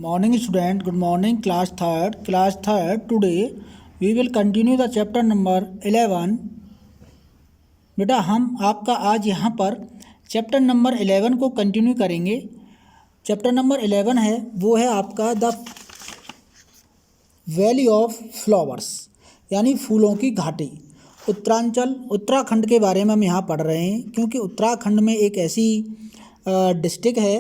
Morning student, good morning class third. Today we will continue the chapter number 11. बेटा हम आपका आज यहाँ पर चैप्टर नंबर 11 को कंटिन्यू करेंगे। चैप्टर नंबर 11 है वो है आपका द वैली ऑफ फ्लावर्स यानी फूलों की घाटी। उत्तराखंड के बारे में हम यहाँ पढ़ रहे हैं क्योंकि उत्तराखंड में एक ऐसी डिस्ट्रिक्ट है,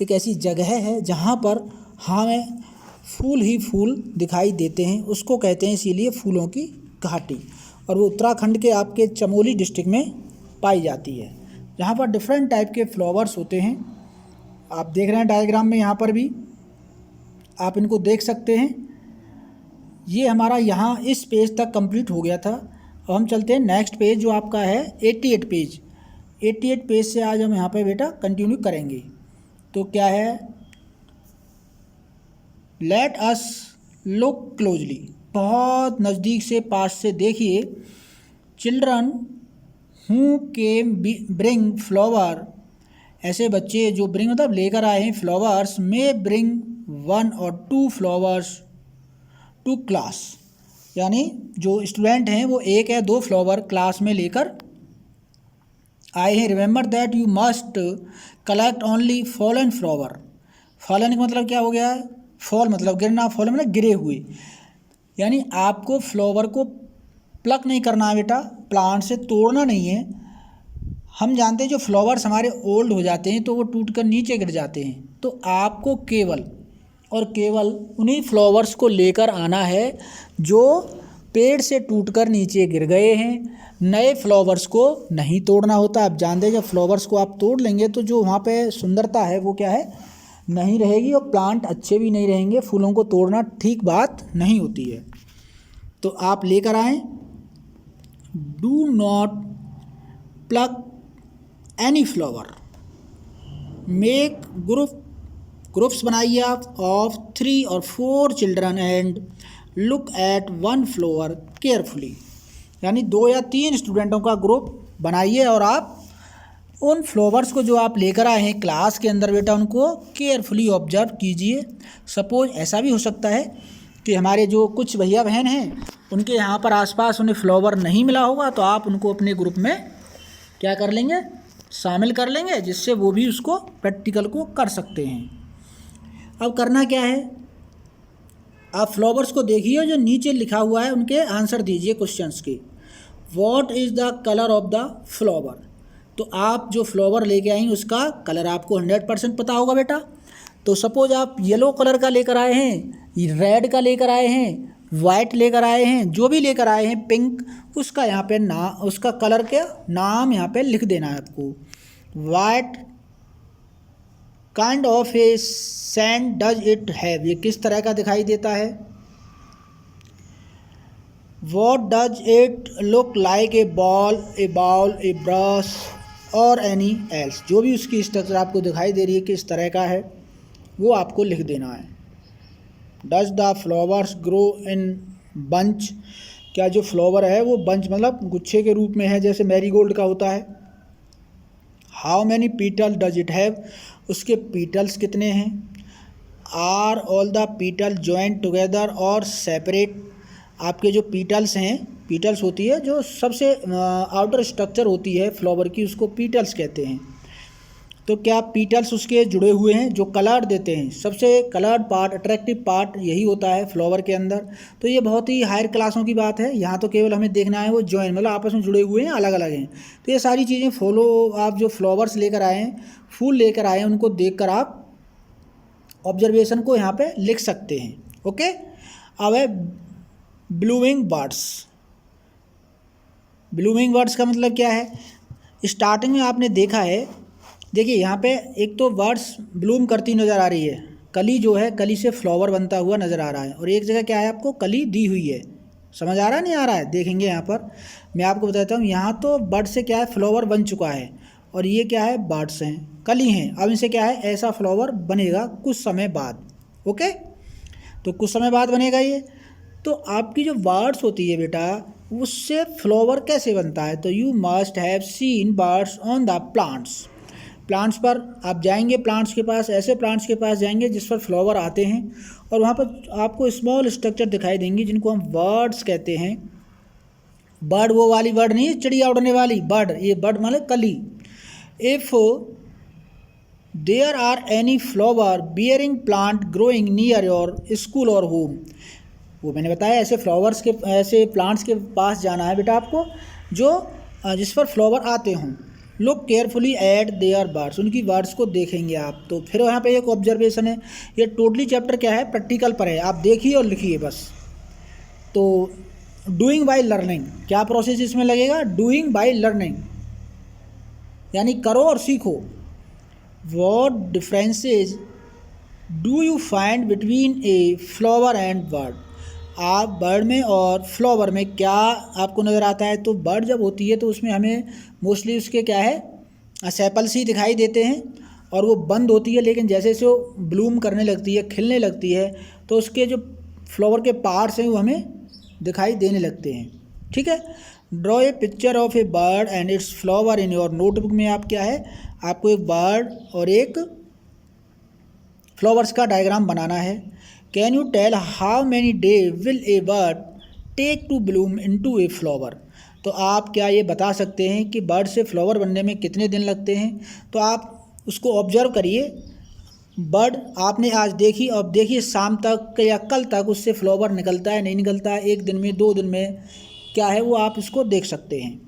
एक ऐसी जगह है जहाँ पर हमें फूल ही फूल दिखाई देते हैं, उसको कहते हैं इसीलिए फूलों की घाटी। और वो उत्तराखंड के आपके चमोली डिस्ट्रिक्ट में पाई जाती है, जहाँ पर डिफरेंट टाइप के फ्लावर्स होते हैं। आप देख रहे हैं डायग्राम में, यहाँ पर भी आप इनको देख सकते हैं। ये हमारा यहाँ इस पेज तक कंप्लीट हो गया था। अब हम चलते हैं नेक्स्ट पेज जो आपका है 88 पेज। 88 पेज से आज हम यहाँ पे बेटा कंटिन्यू करेंगे। तो क्या है, लेट अस लुक क्लोजली, बहुत नज़दीक से पास से देखिए। Children who came bring flower, ऐसे बच्चे जो ब्रिंग मतलब लेकर आए हैं flowers, may bring 1 or 2 flowers to class, यानी जो स्टूडेंट हैं वो 1 या 2 फ्लावर क्लास में लेकर आए हैं। Remember that you must collect only fallen flower. Fallen का मतलब क्या हो गया है, फॉल मतलब गिरना, फॉल मतलब गिरे हुए, यानी आपको फ्लावर को प्लक नहीं करना है बेटा, प्लांट से तोड़ना नहीं है। हम जानते हैं जो फ्लावर्स हमारे ओल्ड हो जाते हैं तो वो टूटकर नीचे गिर जाते हैं, तो आपको केवल और केवल उन्हीं फ्लावर्स को लेकर आना है जो पेड़ से टूटकर नीचे गिर गए हैं। नए फ्लावर्स को नहीं तोड़ना होता। आप जानते हैं जब फ्लावर्स को आप तोड़ लेंगे तो जो वहाँ पे सुंदरता है वो क्या है, नहीं रहेगी, और प्लांट अच्छे भी नहीं रहेंगे। फूलों को तोड़ना ठीक बात नहीं होती है। तो आप लेकर आएँ, do not plug any flower, make groups बनाइए आप of 3 or 4 children and look at 1 flower carefully, यानी 2 या 3 स्टूडेंटों का ग्रुप बनाइए और आप उन फ्लावर्स को जो आप लेकर आए हैं क्लास के अंदर बेटा उनको केयरफुली ऑब्जर्व कीजिए। सपोज ऐसा भी हो सकता है कि हमारे जो कुछ भैया बहन हैं उनके यहाँ पर आसपास उन्हें फ्लावर नहीं मिला होगा, तो आप उनको अपने ग्रुप में क्या कर लेंगे, शामिल कर लेंगे, जिससे वो भी उसको प्रैक्टिकल को कर सकते हैं। अब करना क्या है, आप फ्लावर्स को देखिए, जो नीचे लिखा हुआ है उनके आंसर दीजिए क्वेश्चंस के। What is the colour of the flower, तो आप जो फ्लावर लेके आएंगे उसका कलर आपको 100% पता होगा बेटा। तो सपोज आप येलो कलर का लेकर आए हैं, रेड का लेकर आए हैं, वाइट लेकर आए हैं, जो भी लेकर आए हैं, पिंक, उसका यहाँ पे उसका कलर के नाम यहाँ पे लिख देना है आपको। What kind of a scent does it have, ये किस तरह का दिखाई देता है। What does it look like, a ball, a bowl, a brush or any else, जो भी उसकी स्ट्रक्चर आपको दिखाई दे रही है किस तरह का है वो आपको लिख देना है। Does the flowers grow in bunch, क्या जो फ्लावर है वो बंच मतलब गुच्छे के रूप में है, जैसे मैरीगोल्ड का होता है। How many petal does it have, उसके पीटल्स कितने हैं। Are all the petal joint together or separate, आपके जो पीटल्स हैं, पीटल्स होती है जो सबसे आउटर स्ट्रक्चर होती है फ्लावर की, उसको पीटल्स कहते हैं। तो क्या पीटल्स उसके जुड़े हुए हैं जो कलर देते हैं, सबसे कलर्ड पार्ट, अट्रैक्टिव पार्ट यही होता है फ्लावर के अंदर। तो ये बहुत ही हायर क्लासों की बात है, यहाँ तो केवल हमें देखना है वो जॉइन मतलब आपस में जुड़े हुए हैं, अलग अलग हैं। तो ये सारी चीज़ें फॉलो, आप जो फ्लावर्स लेकर आए हैं, फूल लेकर आए हैं, उनको देख कर आप ऑब्जर्वेशन को यहाँ पर लिख सकते हैं। ओके, अब है ब्लूमिंग बर्ड्स। ब्लूमिंग बर्ड्स का मतलब क्या है, स्टार्टिंग में आपने देखा है, देखिए यहाँ पे एक तो बर्ड्स ब्लूम करती नज़र आ रही है, कली जो है कली से फ्लावर बनता हुआ नज़र आ रहा है, और एक जगह क्या है आपको कली दी हुई है। समझ आ रहा है नहीं आ रहा है, देखेंगे यहाँ पर मैं आपको बताता हूँ। यहाँ तो बर्ड से क्या है फ्लावर बन चुका है, और ये क्या है बर्ड्स हैं, कली हैं। अब इनसे क्या है ऐसा फ्लावर बनेगा कुछ समय बाद। ओके, तो कुछ समय बाद बनेगा ये। तो आपकी जो बर्ड्स होती है बेटा उससे फ्लावर कैसे बनता है, तो you must have seen birds on the plants, plants पर आप जाएंगे, प्लांट्स के पास, ऐसे प्लांट्स के पास जाएंगे जिस पर फ्लावर आते हैं, और वहाँ पर आपको स्मॉल स्ट्रक्चर दिखाई देंगी जिनको हम बर्ड्स कहते हैं। बर्ड वो वाली बर्ड नहीं, चिड़िया उड़ने वाली बर्ड, ये बर्ड मतलब कली। If there are any flower bearing plant growing near your school or home, वो मैंने बताया ऐसे फ्लावर्स के, ऐसे प्लांट्स के पास जाना है बेटा आपको जो जिस पर फ्लावर आते हों। Look carefully at there birds, उनकी बर्ड्स को देखेंगे आप। तो फिर यहाँ पे एक ऑब्जर्वेशन है, ये टोटली चैप्टर क्या है, प्रैक्टिकल पर है, आप देखिए और लिखिए बस। तो डूइंग बाय लर्निंग, क्या प्रोसेस इसमें लगेगा, डूइंग बाय लर्निंग, यानी करो और सीखो। What differences do you find between a flower and bird, आप बर्ड में और फ्लावर में क्या आपको नज़र आता है। तो बर्ड जब होती है तो उसमें हमें मोस्टली उसके क्या है सेपल्स ही दिखाई देते हैं, और वो बंद होती है, लेकिन जैसे जैसे वो ब्लूम करने लगती है, खिलने लगती है, तो उसके जो फ्लावर के पार्ट्स हैं वो हमें दिखाई देने लगते हैं। ठीक है, draw a picture of A bird and it's flower in your notebook में आप क्या है, आपको एक बर्ड और एक फ्लावर्स का डायग्राम बनाना है। Can you tell how many day will a bud take to bloom into a flower, तो आप क्या ये बता सकते हैं कि बर्ड से फ्लावर बनने में कितने दिन लगते हैं। तो आप उसको ऑब्जर्व करिए, बर्ड आपने आज देखी, अब देखिए शाम तक या कल तक उससे फ्लावर निकलता है नहीं निकलता है, एक दिन में, 2 दिन में, क्या है वो आप इसको देख सकते हैं।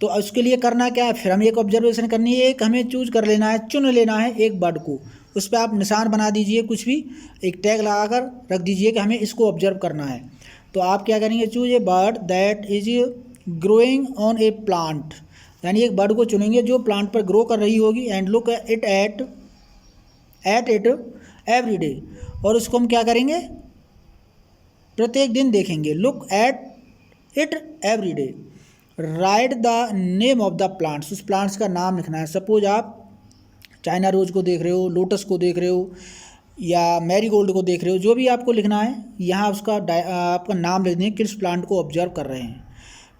तो उसके लिए करना क्या है, फिर हमें एक ऑब्जर्वेशन करनी है, एक हमें चूज कर लेना है, चुन लेना है एक बर्ड को, उस पर आप निशान बना दीजिए, कुछ भी एक टैग लगाकर रख दीजिए कि हमें इसको ऑब्जर्व करना है। तो आप क्या करेंगे, choose a bird that is growing on A plant, यानी एक बर्ड को चुनेंगे जो प्लांट पर ग्रो कर रही होगी, and look it at it every day, और उसको हम क्या करेंगे, प्रत्येक दिन देखेंगे। Look at it every day, right the name of the plants, उस प्लांट्स का नाम लिखना है। सपोज आप चाइना रोज को देख रहे हो, लोटस को देख रहे हो, या मैरीगोल्ड को देख रहे हो, जो भी आपको लिखना है यहाँ उसका आपका नाम लिख दें, किस प्लांट को ऑब्जर्व कर रहे हैं।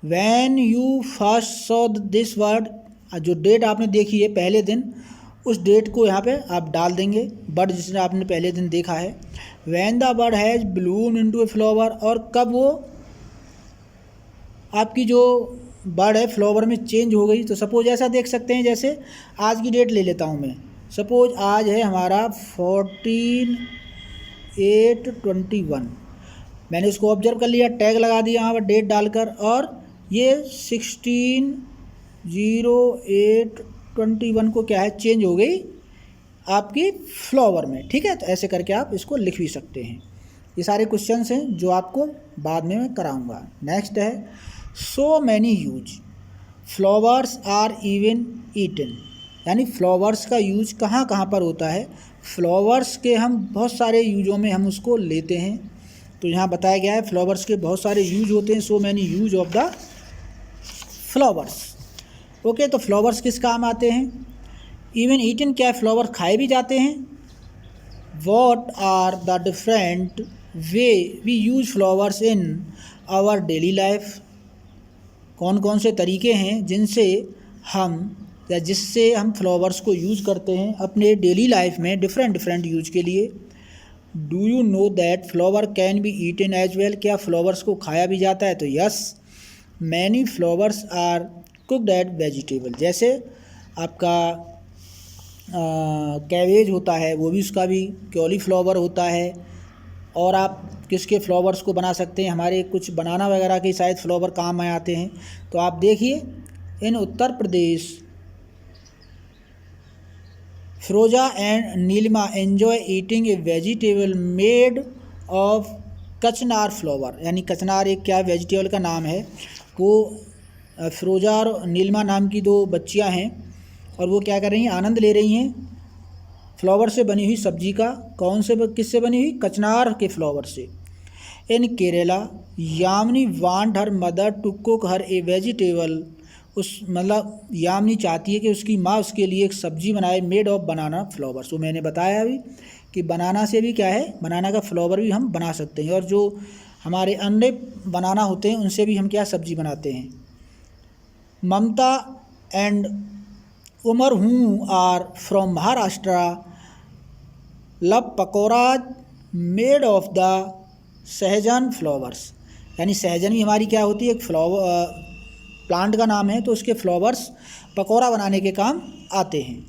When you first saw this word, जो डेट आपने देखी है पहले दिन, उस डेट को यहाँ पे आप डाल देंगे, बर्ड जिसने आपने पहले दिन देखा है। When the bird has Bloom into a flower, और कब वो आपकी जो बर्ड है फ्लावर में चेंज हो गई। तो सपोज ऐसा देख सकते हैं, जैसे आज की डेट ले लेता हूँ मैं, सपोज आज है हमारा 14/8/21, मैंने उसको ऑब्जर्व कर लिया, टैग लगा दिया यहाँ पर डेट डालकर, और ये 16/08/21 को क्या है, चेंज हो गई आपकी फ्लावर में। ठीक है, तो ऐसे करके आप इसको लिख भी सकते हैं। ये सारे क्वेश्चंस हैं जो आपको बाद में मैं कराऊंगा। नेक्स्ट है so many use flowers are even eaten, यानी फ्लावर्स का यूज कहाँ कहाँ पर होता है। फ्लावर्स के हम बहुत सारे यूजों में हम उसको लेते हैं, तो यहाँ बताया गया है फ्लावर्स के बहुत सारे यूज होते हैं। सो many use of the flowers. Okay, तो फ्लावर्स किस काम आते हैं। इवन ईटन, क्या फ्लावर खाए भी जाते हैं। What are the different way we use flowers in our daily life, कौन कौन से तरीके हैं जिनसे हम या जिससे हम फ्लावर्स को यूज़ करते हैं अपने डेली लाइफ में, डिफरेंट यूज के लिए। Do you know that flower can be eaten as well, क्या फ्लावर्स को खाया भी जाता है। तो yes, many flowers are cooked as vegetable, जैसे आपका कैबेज होता है, वो भी उसका भी कॉलीफ्लावर होता है। और आप किसके फ्लावर्स को बना सकते हैं, हमारे कुछ बनाना वगैरह के शायद फ्लावर काम में आते हैं। तो आप देखिए, in Uttar Pradesh Firoza and Nilima enjoy eating a vegetable made of kachnar flower, यानी कचनार एक क्या वेजिटेबल का नाम है। वो फिरोजा और नीलिमा नाम की 2 बच्चियां हैं, और वो क्या कर रही हैं, आनंद ले रही हैं फ्लावर से बनी हुई सब्जी का। कौन से, किससे बनी हुई, कचनार के फ्लावर से। In Kerala Yamini want her mother to cook her a vegetable, उस मतलब यामिनी चाहती है कि उसकी माँ उसके लिए एक सब्जी बनाए मेड ऑफ बनाना फ्लावर्स। वो मैंने बताया अभी कि बनाना से भी क्या है, बनाना का फ्लावर भी हम बना सकते हैं, और जो हमारे अंडे बनाना होते हैं उनसे भी हम क्या सब्जी बनाते हैं। ममता and Umar who are from Maharashtra, love pakoras made of the sahjan flowers. यानी सहजन भी हमारी क्या होती है, एक फ्लावर प्लांट का नाम है, तो उसके फ्लावर्स पकौड़ा बनाने के काम आते हैं।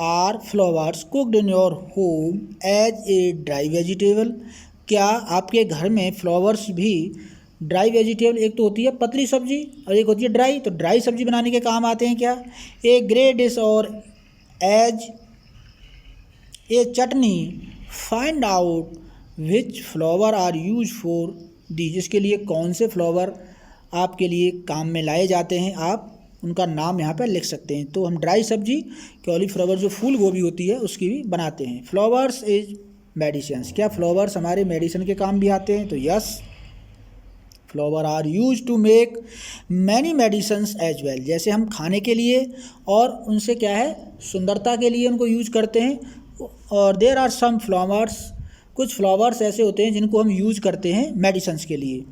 Are flowers cooked in your home as a dry vegetable. क्या आपके घर में फ्लावर्स भी ड्राई वेजिटेबल, एक तो होती है पतली सब्जी और एक होती है ड्राई, तो ड्राई सब्जी बनाने के काम आते हैं क्या? A grey dish or as a chutney, find out which flower are use for these. इसके लिए कौन से फ्लावर आपके लिए काम में लाए जाते हैं, आप उनका नाम यहाँ पर लिख सकते हैं। तो हम ड्राई सब्जी कॉलीफ्लावर जो फूल गोभी होती है उसकी भी बनाते हैं। Flowers is medicines. क्या फ्लावर्स हमारे मेडिसिन के काम भी आते हैं? तो yes, flower are use to make many medicines as well. जैसे हम खाने के लिए और उनसे क्या है, सुंदरता के लिए उनको यूज करते हैं। और देयर आर सम फ्लावर्स, कुछ फ्लावर्स ऐसे होते हैं जिनको हम यूज करते हैं मेडिसन्स के लिए।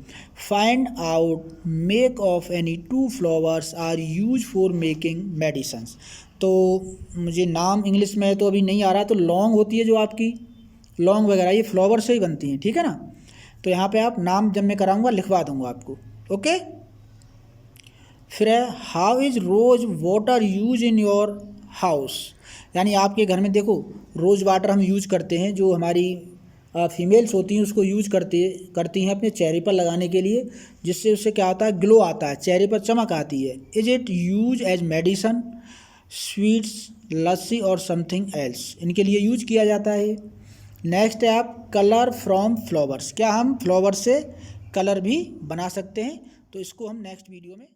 Find out make of any two flowers are use for making medicines. तो मुझे नाम इंग्लिश में तो अभी नहीं आ रहा, तो लौंग होती है जो आपकी, लौंग वगैरह ये फ्लावर से ही बनती हैं, ठीक है ना। तो यहाँ पे आप नाम जब मैं कराऊंगा लिखवा दूंगा आपको, ओके। फिर है how is rose water use in your house. यानी आपके घर में देखो रोज़ वाटर हम यूज करते हैं, जो हमारी फीमेल्स होती हैं उसको यूज करती हैं अपने चेहरे पर लगाने के लिए, जिससे उससे क्या होता है, ग्लो आता है, चेहरे पर चमक आती है। Is it use as medicine, sweets, lassi और समथिंग एल्स, इनके लिए यूज किया जाता है। नेक्स्ट है आप कलर फ्रॉम फ्लावर्स। क्या हम फ्लावर से कलर भी बना सकते हैं? तो इसको हम नेक्स्ट वीडियो में